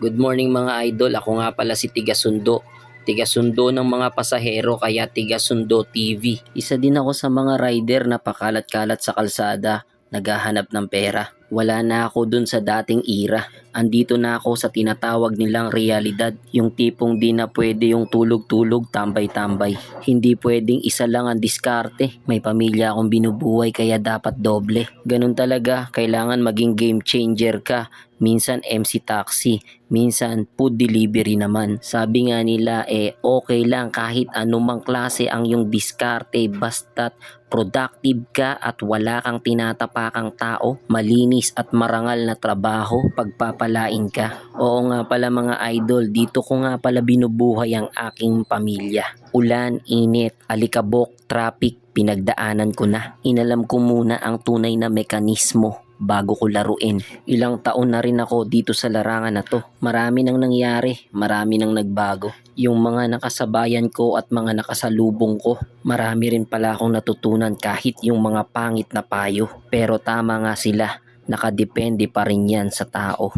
Good morning mga idol, ako nga pala si Tigasundo. Tigasundo ng mga pasahero kaya Tigasundo TV. Isa din ako sa mga rider na pakalat-kalat sa kalsada, naghahanap ng pera. Wala na ako dun sa dating era. Andito na ako sa tinatawag nilang realidad. Yung tipong di na pwede yung tulog-tulog, tambay-tambay. Hindi pwedeng isa lang ang diskarte. May pamilya akong binubuhay kaya dapat doble. Ganun talaga, kailangan maging game changer ka. Minsan MC taxi, minsan food delivery naman. Sabi nga nila okay lang kahit anumang klase ang yung diskarte basta't productive ka at wala kang tinatapakang tao, malinis at marangal na trabaho, pagpapalain ka. Oo nga pala mga idol, dito ko nga pala binubuhay ang aking pamilya. Ulan, init, alikabok, traffic, pinagdaanan ko na. Inalam ko muna ang tunay na mekanismo bago ko laruin. Ilang taon na rin ako dito sa larangan na to. Marami nang nangyari, marami nang nagbago. Yung mga nakasabayan ko at mga nakasalubong ko, marami rin pala akong natutunan kahit yung mga pangit na payo. Pero tama nga sila, nakadepende pa rin yan sa tao.